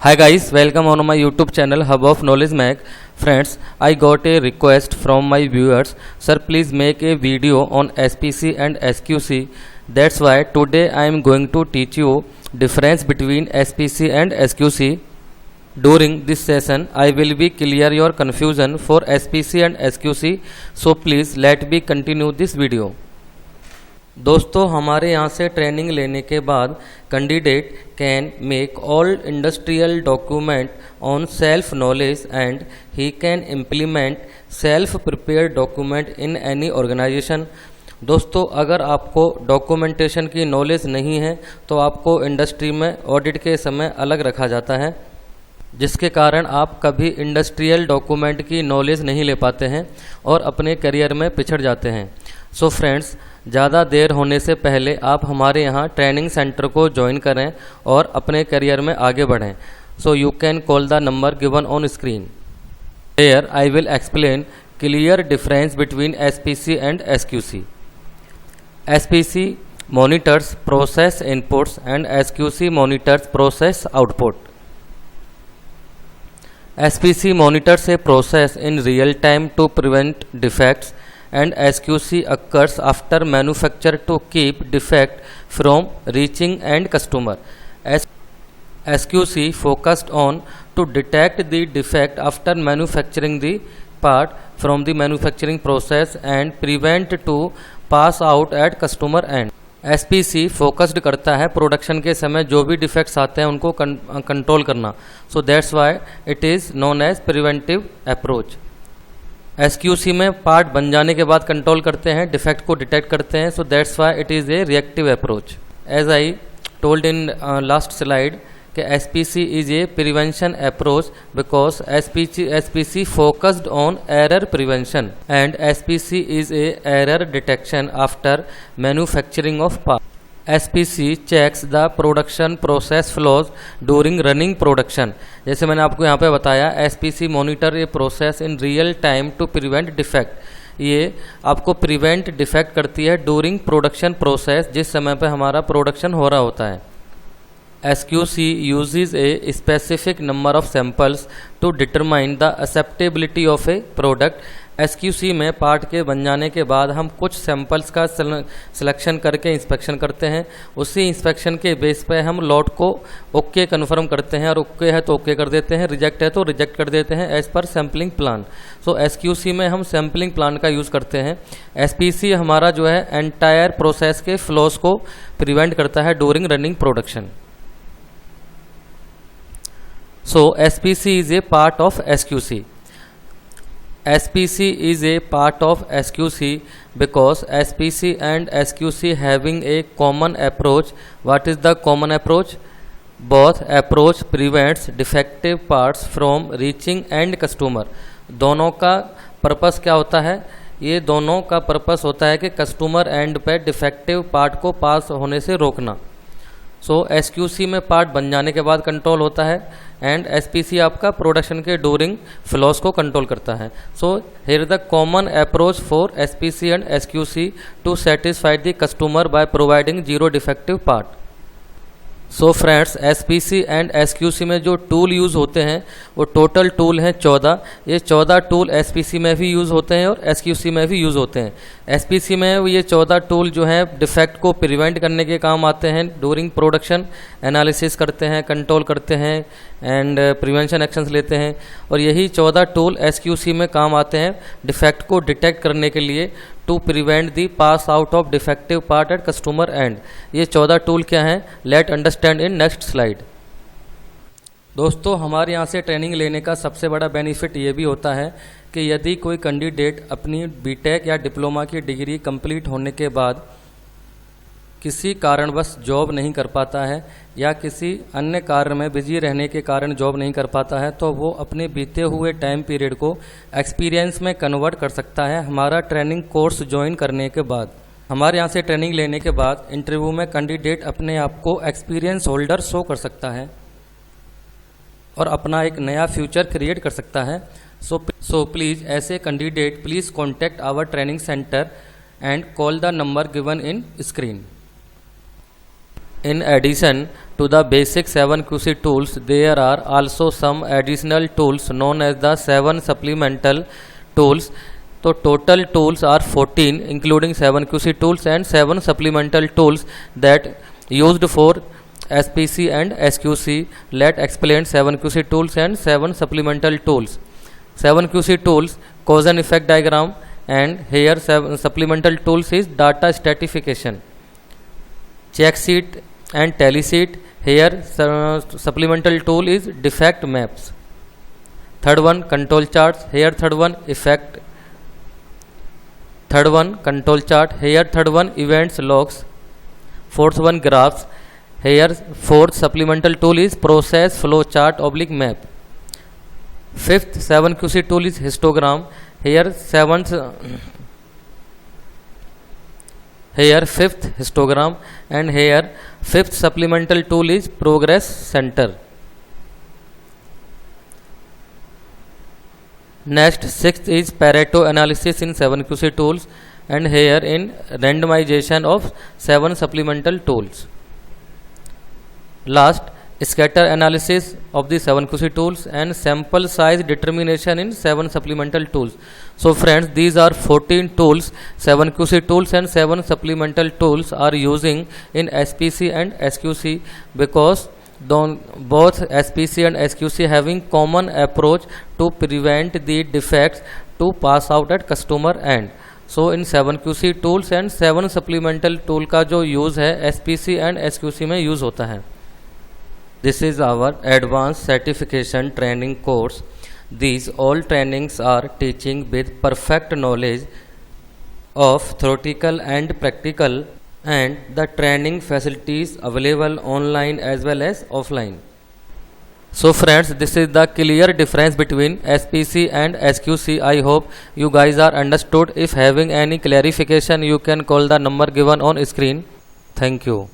Hi guys, welcome on my YouTube channel Hub of Knowledge Mag. Friends, I got a request from my viewers. Sir, please make a video on SPC and SQC. That's why today I am going to teach you difference between SPC and SQC. During this session, I will be clear your confusion for SPC and SQC. So please let me continue this video. दोस्तों, हमारे यहाँ से training लेने के बाद candidate can make all industrial document on self knowledge and he can implement self prepared document in any organisation. दोस्तों, अगर आपको डॉक्यूमेंटेशन की नॉलेज नहीं है तो आपको इंडस्ट्री में ऑडिट के समय अलग रखा जाता है, जिसके कारण आप कभी इंडस्ट्रियल डॉक्यूमेंट की नॉलेज नहीं ले पाते हैं और अपने करियर में पिछड़ जाते हैं। सो फ्रेंड्स, ज़्यादा देर होने से पहले आप हमारे यहाँ ट्रेनिंग सेंटर को ज्वाइन करें और अपने करियर में आगे बढ़ें। So you can call the number given on screen. Here I will explain clear difference between SPC and SQC। SPC monitors process inputs and SQC monitors process output. SPC monitors a process in real time to prevent defects, and SQC occurs after manufacture to keep defect from reaching end customer. SQC focused on to detect the defect after manufacturing the part from the manufacturing process and prevent to pass out at customer end. SPC focused करता है production के समय जो भी defects आते हैं उनको control करना। So that's why it is known as preventive approach. SQC में पार्ट बन जाने के बाद कंट्रोल करते हैं, डिफेक्ट को डिटेक्ट करते हैं। So that's why it is a reactive approach. As I told in last slide कि SPC is a prevention approach because SPC focused on error prevention and SPC is a error detection after manufacturing of part. SPC checks the production process flaws during running production. जैसे मैंने आपको यहाँ पे बताया, SPC monitor a process in real time to prevent defect. ये आपको prevent defect करती है डूरिंग प्रोडक्शन प्रोसेस, जिस समय पे हमारा प्रोडक्शन हो रहा होता है। SQC uses a specific number of samples to determine the acceptability of a product. SQC में पार्ट के बन जाने के बाद हम कुछ सैंपल्स का सिलेक्शन करके इंस्पेक्शन करते हैं। उसी इंस्पेक्शन के बेस पे हम लॉट को ओके कन्फर्म करते हैं, और ओके है तो ओके कर देते हैं, रिजेक्ट है तो रिजेक्ट कर देते हैं एज पर सैम्पलिंग प्लान। सो SQC में हम सैम्पलिंग प्लान का यूज़ करते हैं। SPC हमारा जो है एंटायर प्रोसेस के फ्लॉस को प्रिवेंट करता है during running production. So SPC is a part of SQC. SPC is a part of SQC because SPC and SQC having a common approach. What is the common approach? Both approach prevents defective parts from reaching end customer. दोनों का purpose क्या होता है? ये दोनों का purpose होता है कि कस्टमर एंड पे डिफेक्टिव पार्ट को पास होने से रोकना। सो SQC में पार्ट बन जाने के बाद कंट्रोल होता है एंड SPC आपका प्रोडक्शन के डूरिंग फ्लॉस को कंट्रोल करता है। So here the common approach for SPC and SQC to satisfy the customer by providing zero defective part. So friends, SPC and SQC में जो टूल यूज़ होते हैं वो टोटल टूल हैं 14। ये 14 टूल SPC में भी यूज़ होते हैं और SQC में भी यूज़ होते हैं। SPC में ये 14 टूल जो हैं डिफेक्ट को प्रिवेंट करने के काम आते हैं, डूरिंग प्रोडक्शन एनालिसिस करते हैं, कंट्रोल करते हैं एंड प्रिवेंशन एक्शंस लेते हैं। और यही 14 टूल SQC में काम आते हैं डिफेक्ट को डिटेक्ट करने के लिए, to prevent the pass out of defective part at customer end. ये 14 टूल क्या हैं, let understand in next slide. दोस्तों, हमारे यहाँ से ट्रेनिंग लेने का सबसे बड़ा बेनिफिट ये भी होता है कि यदि कोई कैंडिडेट अपनी बीटेक या डिप्लोमा की डिग्री कंप्लीट होने के बाद किसी कारणवश जॉब नहीं कर पाता है या किसी अन्य कार्य में बिजी रहने के कारण जॉब नहीं कर पाता है, तो वो अपने बीते हुए टाइम पीरियड को एक्सपीरियंस में कन्वर्ट कर सकता है हमारा ट्रेनिंग कोर्स ज्वाइन करने के बाद। हमारे यहाँ से ट्रेनिंग लेने के बाद इंटरव्यू में कैंडिडेट अपने आप को एक्सपीरियंस होल्डर शो कर सकता है और अपना एक नया फ्यूचर क्रिएट कर सकता है। सो प्लीज़ ऐसे candidate please contact our training centre and call the number given in screen. In addition to the basic 7QC tools, there are also some additional tools known as the 7 supplemental tools. So total tools are 14, including 7QC tools and 7 supplemental tools that used for SPC and SQC. Let's explain 7QC tools and 7 supplemental tools. 7QC tools, cause and effect diagram, and here 7 supplemental tools is data stratification, check sheet and tally sheet. Here supplemental tool is defect maps. Third one, control charts. Here third one, effect. Third one, control chart. Here third one, events logs. Fourth one, graphs. Here fourth supplemental tool is process flow chart oblique map. Fifth 7QC tool is histogram. Here fifth histogram, and here fifth supplemental tool is progress center. Next, sixth is Pareto analysis in 7QC tools, and here in randomization of 7 supplemental tools. Last, scatter analysis of the 7QC tools and sample size determination in 7 supplemental tools. So friends, these are 14 tools, 7QC tools and 7 supplemental tools are using in SPC and SQC, because both SPC and SQC having common approach to prevent the defects to pass out at customer end. So in 7QC tools and 7 supplemental tool का जो use है SPC and SQC में use होता है. This is our advanced certification training course. These all trainings are teaching with perfect knowledge of theoretical and practical, and the training facilities available online as well as offline. So friends, this is the clear difference between SPC and SQC. I hope you guys are understood. If having any clarification, you can call the number given on screen. Thank you.